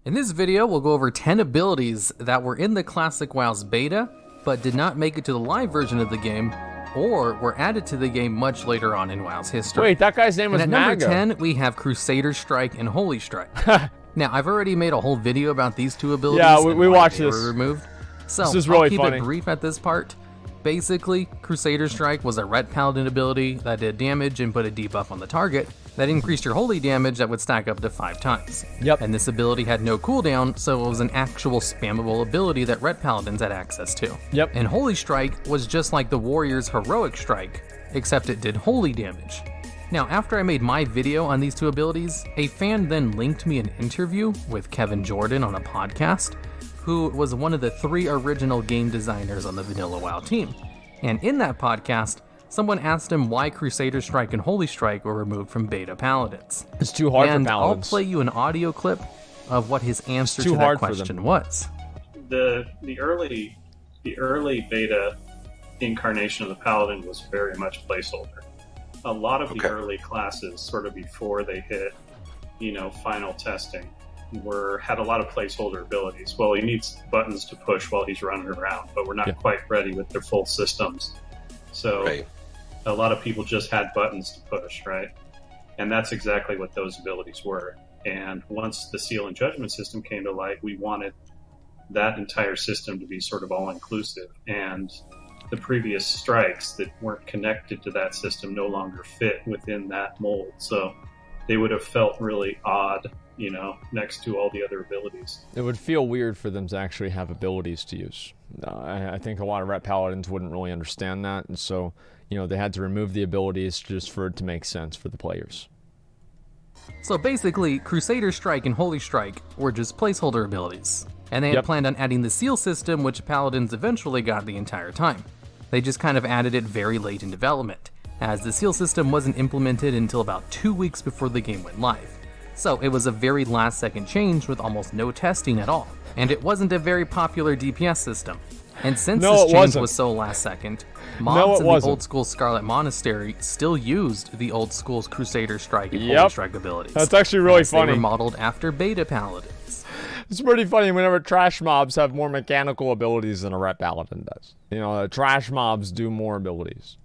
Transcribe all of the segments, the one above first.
In this video, we'll go over 10 abilities that were in the Classic WoW's beta, but did not make it to the live version of the game, or were added to the game much later on in WoW's history. Wait, that guy's name was And at number Maga. 10, we have Crusader Strike and Holy Strike. Now, I've already made a whole video about these two abilities. Yeah, and we why watched they this. were removed. So This is really I'll keep funny. it brief at this part. Basically, Crusader Strike was a Ret Paladin ability that did damage and put a debuff on the target that increased your holy damage that would stack up to 5 times. Yep. And this ability had no cooldown, so it was an actual spammable ability that Ret Paladins had access to. Yep. And Holy Strike was just like the Warrior's Heroic Strike, except it did holy damage. Now, after I made my video on these two abilities, a fan then linked me an interview with Kevin Jordan on a podcast, who was one of the 3 original game designers on the Vanilla WoW team. And in that podcast, someone asked him why Crusader Strike and Holy Strike were removed from beta Paladins. It's too hard And for I'll Paladins. play you an audio clip of what his answer too to that hard for question them. was. The early beta incarnation of the Paladin was very much placeholder. A lot of the early classes, sort of before they hit, final testing, had a lot of placeholder abilities. Well, he needs buttons to push while he's running around, but we're not quite ready with their full systems. So a lot of people just had buttons to push, right? And that's exactly what those abilities were. And once the Seal and Judgment system came to light, we wanted that entire system to be sort of all-inclusive. And the previous strikes that weren't connected to that system no longer fit within that mold. So they would have felt really odd, next to all the other abilities. It would feel weird for them to actually have abilities to use. I think a lot of Ret Paladins wouldn't really understand that, and so, they had to remove the abilities just for it to make sense for the players. So basically, Crusader Strike and Holy Strike were just placeholder abilities. And they had planned on adding the Seal system, which Paladins eventually got the entire time. They just kind of added it very late in development, as the Seal system wasn't implemented until about 2 weeks before the game went live. So it was a very last second change with almost no testing at all. And it wasn't a very popular DPS system. And since this change was so last second, mobs in the old school Scarlet Monastery still used the old school's Crusader Strike and Holy Strike abilities. That's actually really as funny. They were modeled after beta Paladins. It's pretty funny whenever trash mobs have more mechanical abilities than a Ret Paladin does. Trash mobs do more abilities.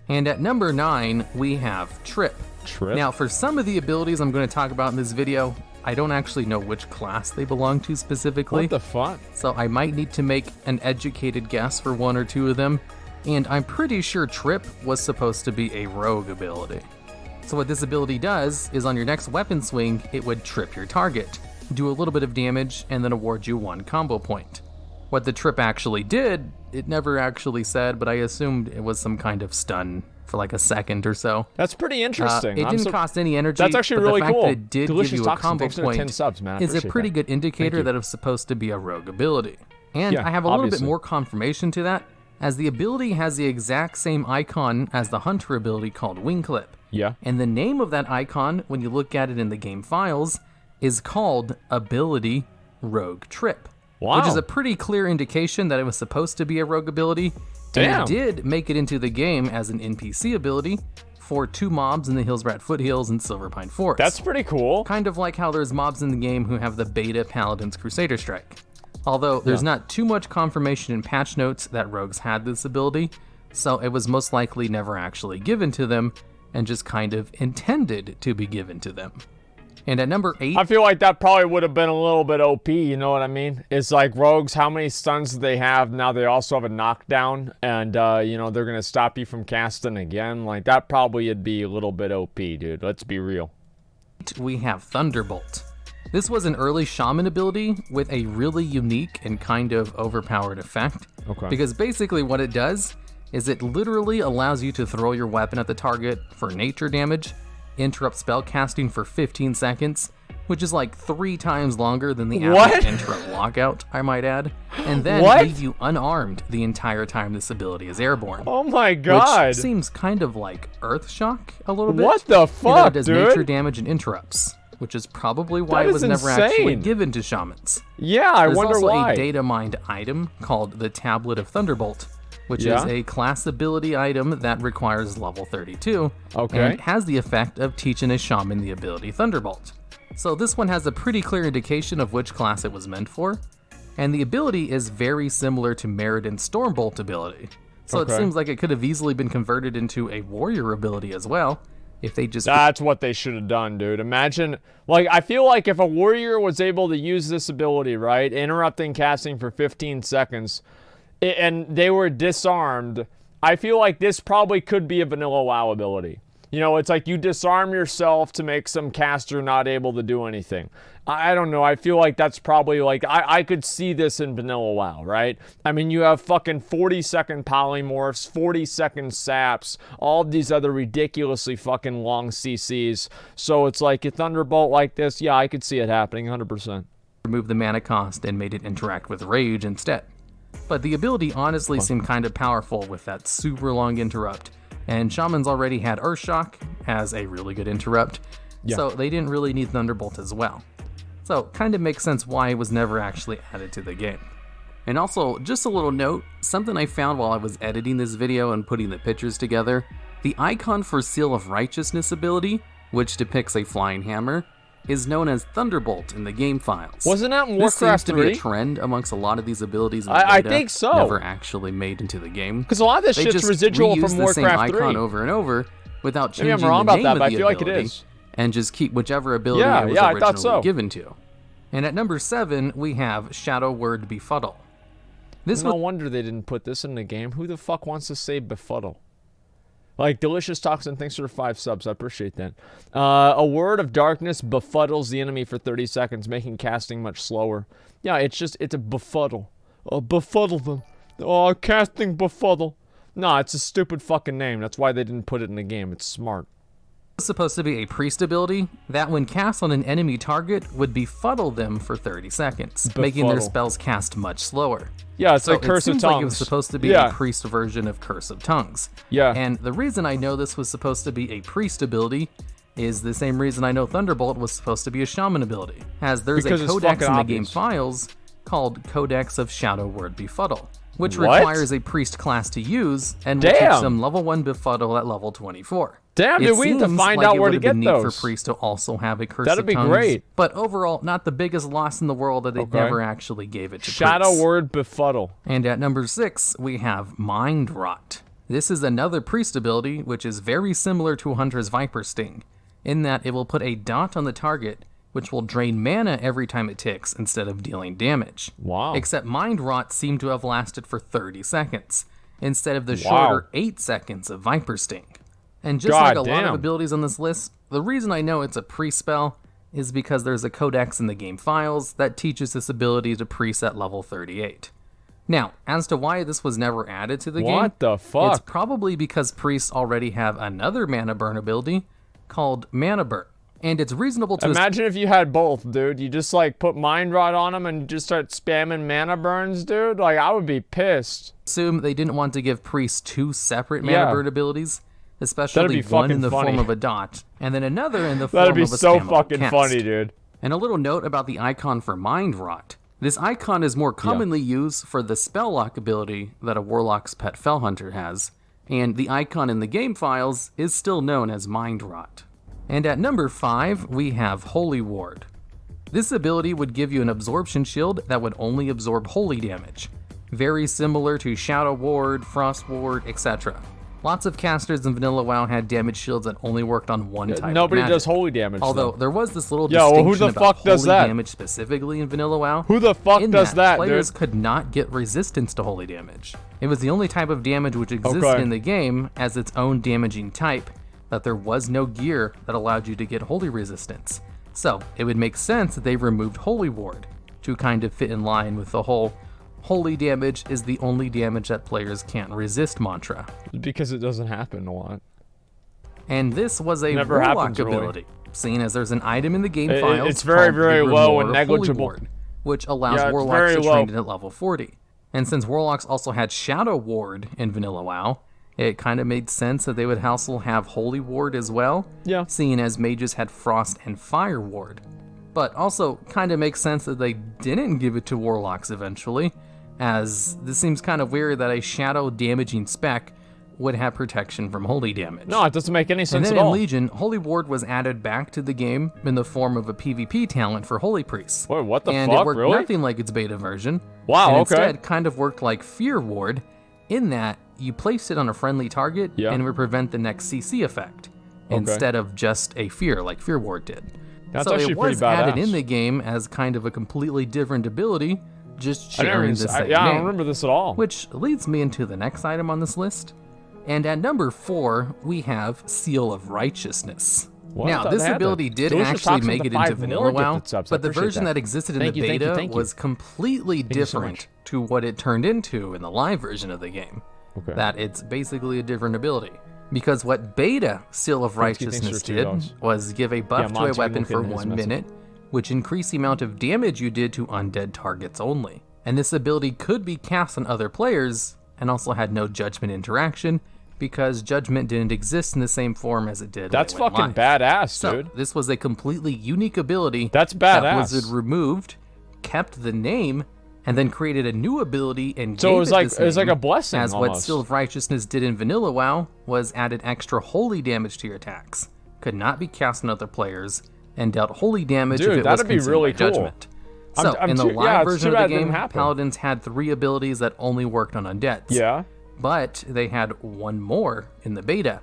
And at number 9, we have Trip. Now, for some of the abilities I'm going to talk about in this video, I don't actually know which class they belong to specifically. What the fuck? So I might need to make an educated guess for 1 or 2 of them. And I'm pretty sure Trip was supposed to be a rogue ability. So what this ability does is on your next weapon swing, it would trip your target, do a little bit of damage, and then award you 1 combo point. What the Trip actually did, it never actually said, but I assumed it was some kind of stun for like a second or so. That's pretty interesting. It didn't cost any energy. That's actually but really the fact cool. that it did Delicious give you a Toxin, combo thanks for the 10 point subs, man. I is a appreciate pretty that. good indicator that it's supposed to be a rogue ability. And Yeah, I have a little bit obviously. more confirmation to that, as the ability has the exact same icon as the Hunter ability called Wing Clip. Yeah. And the name of that icon, when you look at it in the game files, is called Ability Rogue Trip. Wow. Which is a pretty clear indication that it was supposed to be a rogue ability. Damn. And it did make it into the game as an NPC ability for 2 mobs in the Hillsbrat Foothills and Silverpine Forest. That's pretty cool. Kind of like how there's mobs in the game who have the beta Paladin's Crusader Strike. Although there's not too much confirmation in patch notes that rogues had this ability, so it was most likely never actually given to them, and just kind of intended to be given to them. And at number 8, I feel like that probably would have been a little bit OP, you know what I mean? It's like rogues, how many stuns do they have? Now they also have a knockdown, and, they're going to stop you from casting again. Like, that probably would be a little bit OP, dude. Let's be real. we have Thunderbolt. This was an early shaman ability with a really unique and kind of overpowered effect. Okay. Because basically what it does is it literally allows you to throw your weapon at the target for nature damage, interrupt spell casting for 15 seconds, which is like 3 times longer than the average interrupt lockout, I might add, and then leave you unarmed the entire time this ability is airborne. Oh my god. Which seems kind of like Earth Shock a little bit. What the fuck, it does dude? nature damage and interrupts, which is probably why it was never actually given to shamans. Yeah, I wonder There's why. also a data mined item called the Tablet of Thunderbolt, which is a class ability item that requires level 32, and has the effect of teaching a shaman the ability Thunderbolt. So this one has a pretty clear indication of which class it was meant for, and the ability is very similar to Meriden's Stormbolt ability. So it seems like it could have easily been converted into a warrior ability as well, if they just... That's what they should have done, dude. Imagine, like, I feel like if a warrior was able to use this ability, right, interrupting casting for 15 seconds, and they were disarmed, I feel like this probably could be a vanilla WoW ability. You know, it's like you disarm yourself to make some caster not able to do anything. I don't know. I feel like that's probably like, I could see this in vanilla WoW, right? I mean, you have fucking 40-second polymorphs, 40-second saps, all of these other ridiculously fucking long CCs. So it's like a Thunderbolt like this, yeah, I could see it happening 100%. Removed the mana cost and made it interact with Rage instead. But the ability honestly seemed kind of powerful with that super long interrupt. And Shamans already had Earthshock as a really good interrupt, so they didn't really need Thunderbolt as well. So kind of makes sense why it was never actually added to the game. And also, just a little note, something I found while I was editing this video and putting the pictures together, the icon for Seal of Righteousness ability, which depicts a flying hammer, is known as Thunderbolt in the game files. Wasn't that in This Warcraft seems to 3? be a trend amongst a lot of these abilities in the I beta, think so. never actually made into the game. Because a lot of this They shit's just residual reuse from the same Warcraft 3. icon over and over without changing Maybe I'm wrong the about name that, of but I the feel like it ability, is. and just keep whichever ability Yeah, it was yeah, I originally thought so. given to. And at number 7, we have Shadow Word Befuddle. This No was wonder they didn't put this in the game. Who the fuck wants to say befuddle? Like, Delicious Toxin, thanks for the 5 subs. I appreciate that. A word of darkness befuddles the enemy for 30 seconds, making casting much slower. Yeah, it's a befuddle. Befuddle them. Oh, casting befuddle. No, it's a stupid fucking name. That's why they didn't put it in the game. It's smart. supposed to be a priest ability that when cast on an enemy target would befuddle them for 30 seconds, making their Befuddle. spells cast much slower. Yeah, it's So like Curse it of seems Tongues. like it was supposed to be Yeah. a priest version of Curse of Tongues. Yeah. And the reason I know this was supposed to be a priest ability is the same reason I know Thunderbolt was supposed to be a shaman ability, as there's Because a it's codex fucking in the game obvious. files called Codex of Shadow Word Befuddle, which What? requires a priest class to use and will Damn. teach them level 1 Befuddle at level 24. Damn, It dude, we need to seems find like out it where to would have been get neat those. for priests to also have a Curse That'd of be Tongues, great. but overall, not the biggest loss in the world that they Okay. never actually gave it to Shadow priests. Word Befuddle. And at number 6, we have Mind Rot. This is another priest ability, which is very similar to Hunter's Viper Sting, in that it will put a dot on the target, which will drain mana every time it ticks instead of dealing damage. Wow. Except Mind Rot seemed to have lasted for 30 seconds, instead of the shorter 8 seconds of Viper Sting. And just like a lot Goddamn. of abilities on this list, the reason I know it's a priest spell is because there's a codex in the game files that teaches this ability to priests at level 38. Now, as to why this was never added to the game, What the fuck? it's probably because priests already have another mana burn ability called Mana Burn. And it's reasonable to Imagine if you had both, dude. You just like put Mind Rot on them and just start spamming mana burns, dude. Like, I would be pissed. assume they didn't want to give priests 2 separate mana Yeah. burn abilities, That'd especially be one in fucking the funny. form of a dot, and then another in the form That'd of be a so spammable fucking cast. funny, dude. And a little note about the icon for Mind Rot. This icon is more commonly used for the spell lock ability that a Warlock's Pet Fellhunter has, and the icon in the game files is still known as Mind Rot. And at number 5, we have Holy Ward. This ability would give you an absorption shield that would only absorb holy damage, very similar to Shadow Ward, Frost Ward, etc. Lots of casters in Vanilla WoW had damage shields that only worked on one type Nobody of magic. does holy damage, Although though. there was this little Yeah, well, distinction who the about fuck does holy that? damage specifically in Vanilla WoW. Who the fuck in does that, players dude? could not get resistance to holy damage. It was the only type of damage which existed Okay. in the game as its own damaging type, that there was no gear that allowed you to get holy resistance. So it would make sense that they removed Holy Ward to kind of fit in line with the whole holy damage is the only damage that players can't resist mantra. Because it doesn't happen a lot. And this was a Never Warlock happens, really. ability, seeing as there's an item in the game It- files it's very, called very the low Grimoire and of negligible. Holy Ward, which allows Yeah, it's Warlocks very to low. train it at level 40. And since Warlocks also had Shadow Ward in Vanilla WoW, it kind of made sense that they would also have Holy Ward as well, Yeah. seeing as mages had Frost and Fire Ward. But also kind of makes sense that they didn't give it to Warlocks eventually, as this seems kind of weird that a shadow damaging spec would have protection from holy damage. No, it doesn't make any And sense then at in all. Legion, Holy Ward was added back to the game in the form of a PvP talent for Holy Priests. Wait, what the and fuck, it worked really? nothing like its beta version. Wow, and okay. instead kind of worked like Fear Ward, in that you placed it on a friendly target Yeah. and it would prevent the next CC effect, instead of just a fear like Fear Ward did. That's so actually it was pretty added badass. in the game as kind of a completely different ability, just sharing the same I name. don't remember this at all. Which leads me into the next item on this list. And at number 4, we have Seal of Righteousness. What? I Now, thought this they had ability that. did Delicious actually Talks with make the it into 5 Vanilla more WoW, gifted subs. I but the appreciate version that existed in Thank the you, thank you, beta thank you. was completely you so different much. to what it turned into in the live version of the game. Okay. That it's basically a different ability. Because what beta Seal of Thanks for Righteousness $2 did was give a buff to a Monty, weapon look for in his 1 message. minute, which increased the amount of damage you did to undead targets only. And this ability could be cast on other players, and also had no judgment interaction, because judgment didn't exist in the same form as it did That's when it went fucking live. badass, So, dude. this was a completely unique ability That's that badass. Blizzard removed, kept the name, and then created a new ability and So gave it was it like this it was like name, a blessing as what almost. Seal of Righteousness did in Vanilla WoW was added extra holy damage to your attacks. Could not be cast on other players, and dealt holy damage Dude, if it was that'd be consumed really by cool. judgment. So, I'm in the too- live yeah, it's version too of bad the it didn't game, happen. Paladins had 3 abilities that only worked on undeads. Yeah. But they had 1 more in the beta,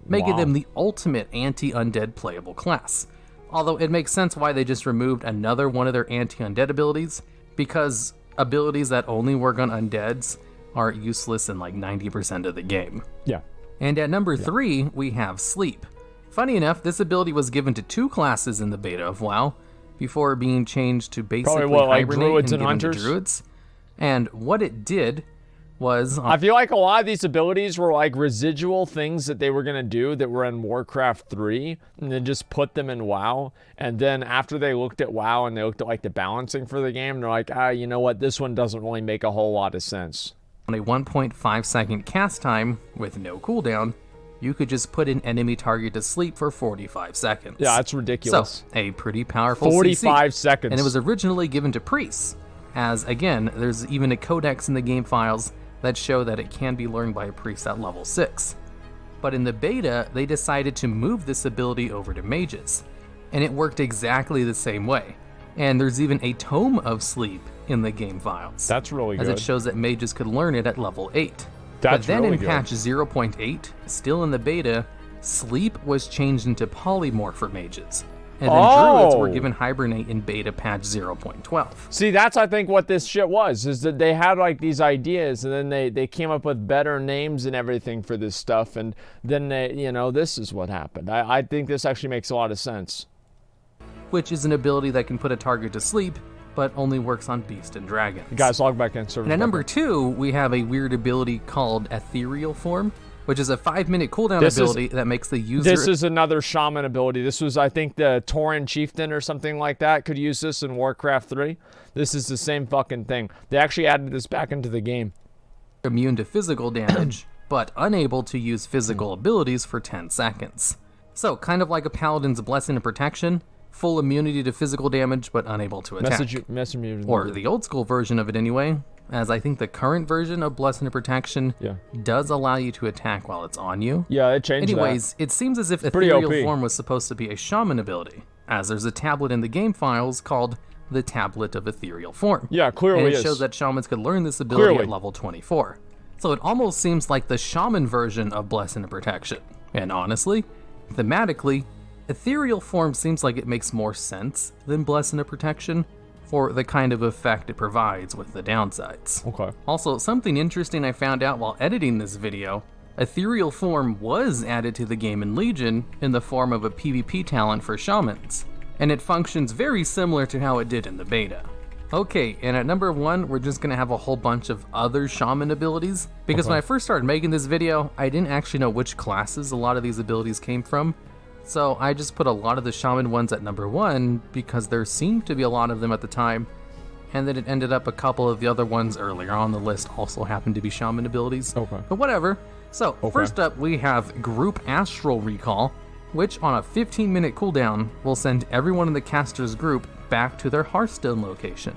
making Wow. them the ultimate anti-undead playable class. Although it makes sense why they just removed another one of their anti-undead abilities, because abilities that only work on undeads are useless in like 90% of the game. Yeah. And at number 3, we have Sleep. Funny enough, this ability was given to 2 classes in the beta of WoW, before being changed to basically what, like hibernate druids and given to hunters? druids. And what it did was... I feel like a lot of these abilities were like residual things that they were gonna do that were in Warcraft 3, and then just put them in WoW. And then after they looked at WoW and they looked at like the balancing for the game, they're like, you know what? This one doesn't really make a whole lot of sense. on a 1.5 second cast time with no cooldown, you could just put an enemy target to sleep for 45 seconds. Yeah, that's ridiculous. So, a pretty powerful 45 CC. seconds. And it was originally given to priests, as again, there's even a codex in the game files that show that it can be learned by a priest at level 6. But in the beta, they decided to move this ability over to mages, and it worked exactly the same way. And there's even a Tome of Sleep in the game files. That's really as good. it shows that mages could learn it at level 8. That's but then really in good. patch 0.8, still in the beta, Sleep was changed into Polymorph for mages. And then druids were Oh. given Hibernate in beta patch 0.12. See, that's I think what this shit was, is that they had like these ideas and then they came up with better names and everything for this stuff, and then they, this is what happened. I think this actually makes a lot of sense. Which is an ability that can put a target to sleep, but only works on beast and dragons. Guys, log back in. Servers And at back number in. 2, we have a weird ability called Ethereal Form, which is a 5-minute cooldown This is- ability that makes the user... This is another shaman ability. This was, I think, the Tauren chieftain or something like that could use this in Warcraft 3. This is the same fucking thing. They actually added this back into the game. immune to physical damage, but unable to use physical abilities for 10 seconds. So, kind of like a Paladin's Blessing and Protection, full immunity to physical damage, but unable to attack. Message me. Or the old school version of it anyway, as I think the current version of Blessing and Protection Yeah. does allow you to attack while it's on you. Yeah, it changed Anyways, it seems as if pretty Ethereal OP. Form was supposed to be a shaman ability, as there's a tablet in the game files called the Tablet of Ethereal Form. Yeah, clearly And it is. shows that shamans could learn this ability Clearly. at level 24. So it almost seems like the shaman version of Blessing and Protection. And honestly, thematically, Ethereal Form seems like it makes more sense than Blessing and Protection for the kind of effect it provides with the downsides. Okay. Also, something interesting I found out while editing this video, Ethereal Form was added to the game in Legion in the form of a PvP talent for shamans, and it functions very similar to how it did in the beta. Okay, and at number 1, we're just gonna have a whole bunch of other shaman abilities, because when I first started making this video, I didn't actually know which classes a lot of these abilities came from, so I just put a lot of the shaman ones at number 1, because there seemed to be a lot of them at the time, and then it ended up a couple of the other ones earlier on the list also happened to be shaman abilities. Okay. But whatever. So, Okay. first up we have Group Astral Recall, which on a 15-minute cooldown will send everyone in the caster's group back to their Hearthstone location.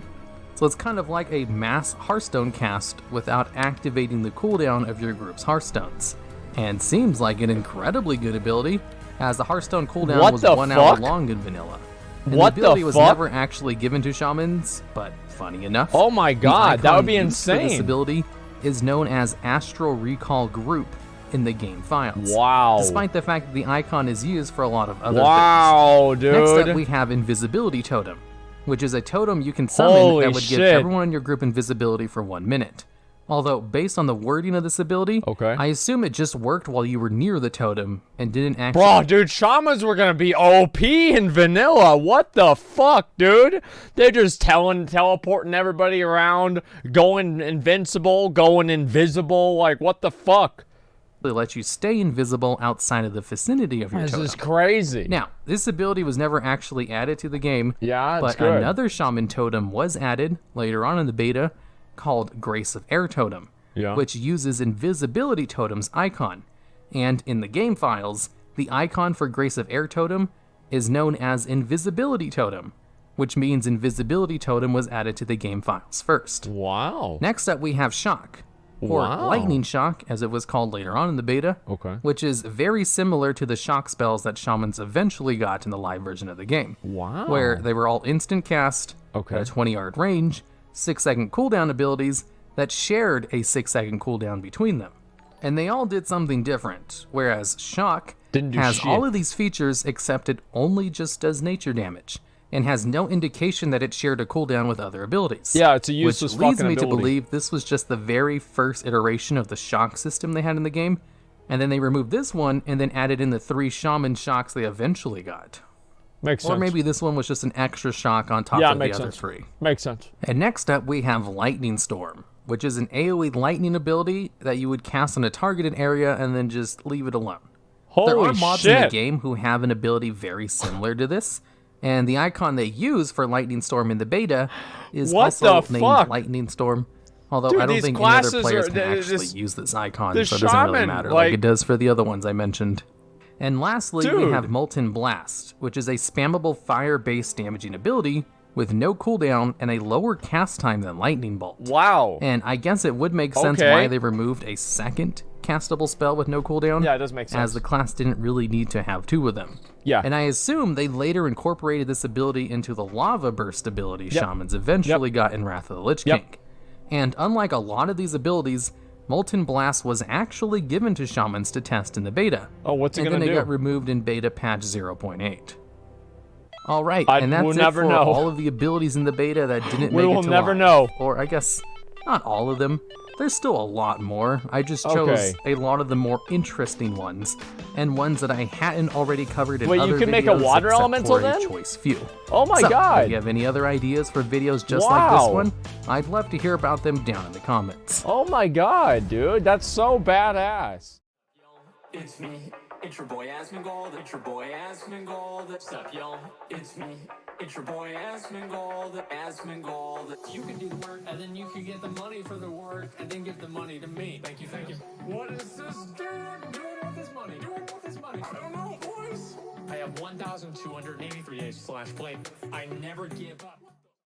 So it's kind of like a mass Hearthstone cast without activating the cooldown of your group's Hearthstones. and seems like an incredibly good ability, as the Hearthstone cooldown What was the 1 hour fuck? long in vanilla. And What the ability the was fuck? never actually given to shamans, but funny enough, Oh my the god, that icon would be used for This insane. ability is known as Astral Recall Group in the game files. Wow. Despite the fact that the icon is used for a lot of other things. Wow, dude. Next up, we have Invisibility Totem, which is a totem you can summon Holy that would give shit. everyone in your group invisibility for 1 minute. Although, based on the wording of this ability, Okay. I assume it just worked while you were near the totem and didn't actually... Bro, dude, shamans were gonna be OP in vanilla. What the fuck, dude? They're just teleporting everybody around, going invincible, going invisible. Like, what the fuck? let you stay invisible outside of the vicinity of your This totem. is crazy. Now, this ability was never actually added to the game, Yeah, it's but good. another shaman totem was added later on in the beta called Grace of Air Totem, Yeah. which uses Invisibility Totem's icon. And in the game files, the icon for Grace of Air Totem is known as Invisibility Totem, which means Invisibility Totem was added to the game files first. Wow. Next up, we have Shock, or Wow. Lightning Shock, as it was called later on in the beta, Okay. which is very similar to the shock spells that shamans eventually got in the live version of the game, Wow. where they were all instant cast, Okay. at a 20-yard range, 6-second cooldown abilities that shared a 6-second cooldown between them. And they all did something different, whereas Shock Didn't do has shit. all of these features except it only just does nature damage, and has no indication that it shared a cooldown with other abilities. Yeah, it's a useless Which leads fucking me to ability. believe this was just the very first iteration of the shock system they had in the game, and then they removed this one and then added in the 3 shaman shocks they eventually got. Makes sense. Or maybe this one was just an extra shock on top Yeah, of the makes other sense. 3. Makes sense. And next up, we have Lightning Storm, which is an AoE lightning ability that you would cast on a targeted area and then just leave it alone. Holy There are mods in the shit. game who have an ability very similar to this, and the icon they use for Lightning Storm in the beta is What also the named fuck? Lightning Storm. Although Dude, I don't these think any other classes players are- can actually this- use this icon, the so it doesn't really shaman, matter like- like it does for the other ones I mentioned. And lastly, we Dude. have Molten Blast, which is a spammable fire-based damaging ability with no cooldown and a lower cast time than Lightning Bolt. Wow. And I guess it would make sense Okay. why they removed a second castable spell with no cooldown. Yeah, it does make sense. As the class didn't really need to have 2 of them. Yeah. And I assume they later incorporated this ability into the Lava Burst ability shamans eventually got in Wrath of the Lich King. Yep. And unlike a lot of these abilities, Molten Blast was actually given to shamans to test in the beta. Oh, what's it and gonna then it do? got removed in beta patch 0.8. All right, I and that's will it never for know. all of the abilities in the beta that didn't We make will it to never live. know. Or I guess not all of them. There's still a lot more. I just chose Okay. a lot of the more interesting ones, and ones that I hadn't already covered in Wait, you other can make a videos water except elemental for a then? choice few. Oh my So, god. if you have any other ideas for videos just like this Wow. one, I'd love to hear about them down in the comments. Oh my god, dude. That's so badass. It's me, it's your boy Asmongold, it's your boy Asmongold. What's up, y'all? It's me, it's your boy Asmongold, Asmongold. You can do the work, and then you can get the money for the work, and then give the money to me. Thank you, thank you. What is this doing with this money? Doing with this money? I don't know, boys. I have 1,283 days/play. I never give up.